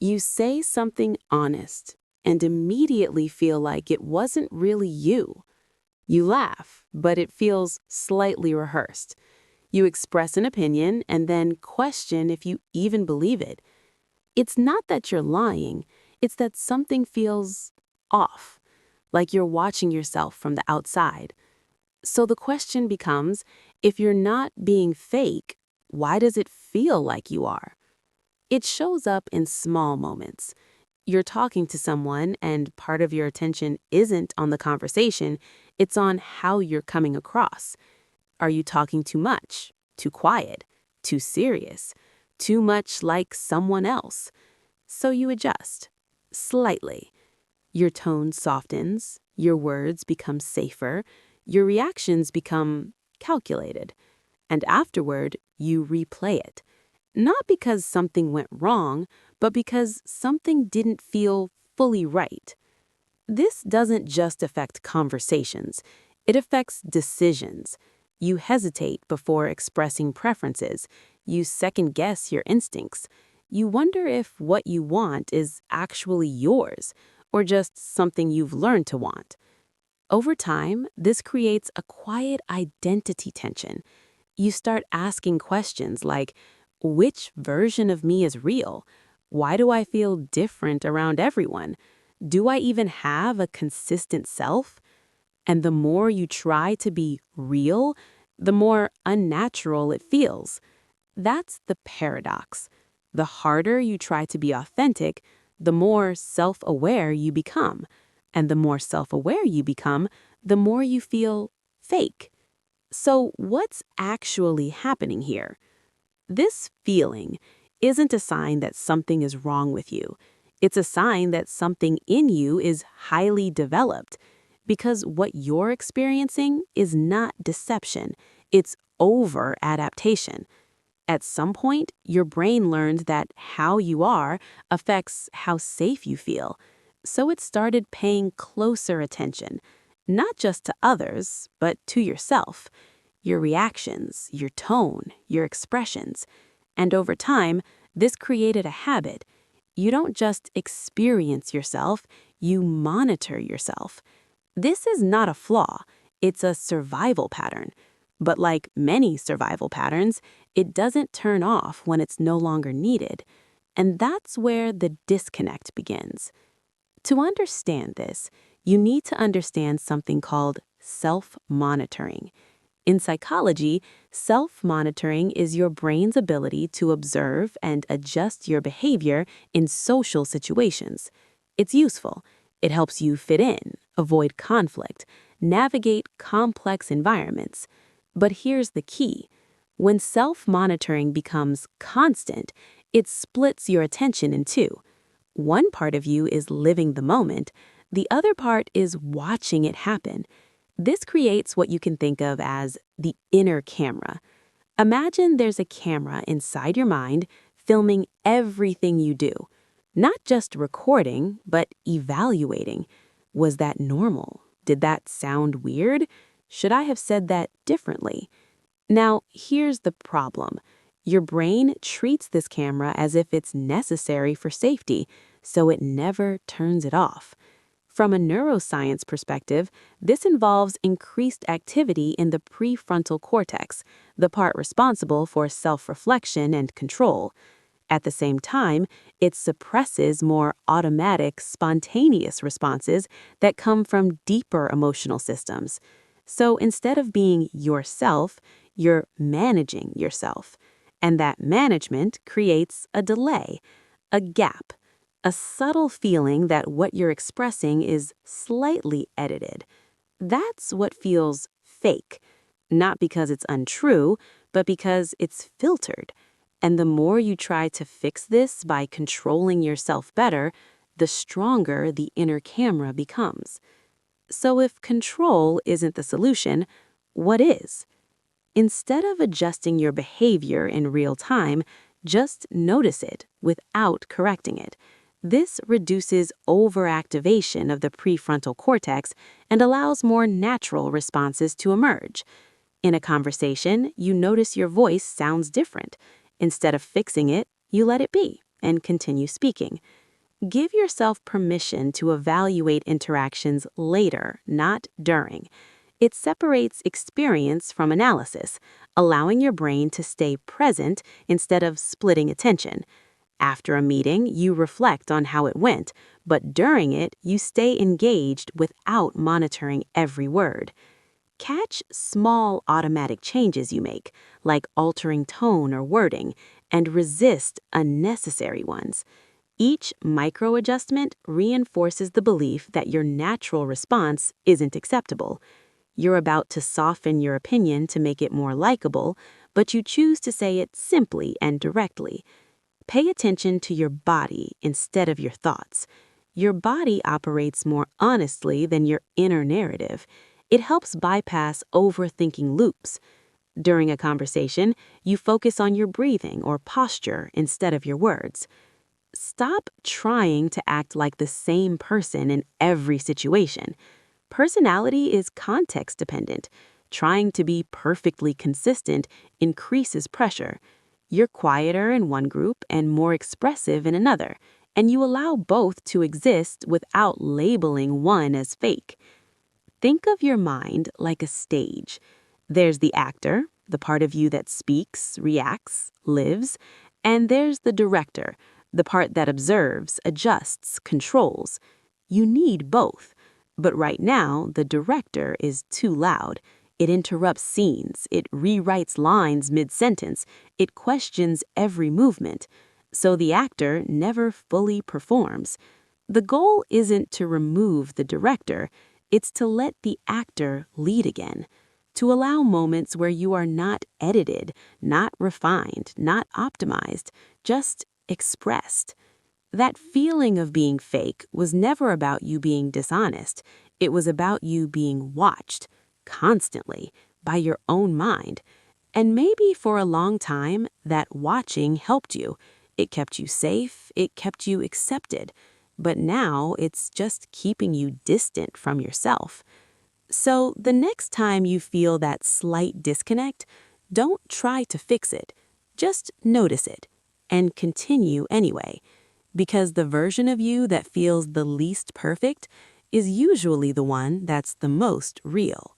You say something honest and immediately feel like it wasn't really you. You laugh, but it feels slightly rehearsed. You express an opinion and then question if you even believe it. It's not that you're lying, it's that something feels off, like you're watching yourself from the outside. So the question becomes, if you're not being fake, why does it feel like you are? It shows up in small moments. You're talking to someone and part of your attention isn't on the conversation, it's on how you're coming across. Are you talking too much, too quiet, too serious, too much like someone else? So you adjust, slightly. Your tone softens, your words become safer, your reactions become calculated, and afterward, you replay it. Not because something went wrong, but because something didn't feel fully right. This doesn't just affect conversations, it affects decisions. You hesitate before expressing preferences. You second guess your instincts. You wonder if what you want is actually yours or just something you've learned to want. Over time, this creates a quiet identity tension. You start asking questions like, which version of me is real? Why do I feel different around everyone? Do I even have a consistent self? And the more you try to be real, the more unnatural it feels. That's the paradox. The harder you try to be authentic, the more self-aware you become. And the more self-aware you become, the more you feel fake. So what's actually happening here? This feeling isn't a sign that something is wrong with you. It's a sign that something in you is highly developed, because what you're experiencing is not deception, it's over-adaptation. At some point, your brain learned that how you are affects how safe you feel, so it started paying closer attention, not just to others, but to yourself, your reactions, your tone, your expressions. And over time, this created a habit. You don't just experience yourself, you monitor yourself. This is not a flaw, it's a survival pattern. But like many survival patterns, it doesn't turn off when it's no longer needed. And that's where the disconnect begins. To understand this, you need to understand something called self-monitoring. In psychology, self-monitoring is your brain's ability to observe and adjust your behavior in social situations. It's useful. It helps you fit in, avoid conflict, navigate complex environments. But here's the key. When self-monitoring becomes constant, it splits your attention in two. One part of you is living the moment, the other part is watching it happen. This creates what you can think of as the inner camera. Imagine there's a camera inside your mind filming everything you do. Not just recording, but evaluating. Was that normal? Did that sound weird? Should I have said that differently? Now, here's the problem. Your brain treats this camera as if it's necessary for safety, so it never turns it off. From a neuroscience perspective, this involves increased activity in the prefrontal cortex, the part responsible for self-reflection and control. At the same time, it suppresses more automatic, spontaneous responses that come from deeper emotional systems. So instead of being yourself, you're managing yourself. And that management creates a delay, a gap, a subtle feeling that what you're expressing is slightly edited. That's what feels fake, not because it's untrue, but because it's filtered. And the more you try to fix this by controlling yourself better, the stronger the inner camera becomes. So if control isn't the solution, what is? Instead of adjusting your behavior in real time, just notice it without correcting it. This reduces overactivation of the prefrontal cortex and allows more natural responses to emerge. In a conversation, you notice your voice sounds different. Instead of fixing it, you let it be. and continue speaking. Give yourself permission to evaluate interactions later, not during. It separates experience from analysis, allowing your brain to stay present instead of splitting attention. After a meeting, you reflect on how it went, but during it, you stay engaged without monitoring every word. Catch small automatic changes you make, like altering tone or wording, and resist unnecessary ones. Each micro adjustment reinforces the belief that your natural response isn't acceptable. You're about to soften your opinion to make it more likable, but you choose to say it simply and directly. Pay attention to your body instead of your thoughts. Your body operates more honestly than your inner narrative. It helps bypass overthinking loops. During a conversation, you focus on your breathing or posture instead of your words. Stop trying to act like the same person in every situation. Personality is context dependent. Trying to be perfectly consistent increases pressure. You're quieter in one group and more expressive in another, and you allow both to exist without labeling one as fake. Think of your mind like a stage. There's the actor, the part of you that speaks, reacts, lives, and there's the director, the part that observes, adjusts, controls. You need both. But right now, the director is too loud. It interrupts scenes, it rewrites lines mid-sentence, it questions every movement. So the actor never fully performs. The goal isn't to remove the director, it's to let the actor lead again. To allow moments where you are not edited, not refined, not optimized, just expressed. That feeling of being fake was never about you being dishonest. It was about you being watched, constantly, by your own mind. And maybe for a long time, that watching helped you. It kept you safe, it kept you accepted. But now it's just keeping you distant from yourself. So the next time you feel that slight disconnect, don't try to fix it. Just notice it and continue anyway. Because the version of you that feels the least perfect is usually the one that's the most real.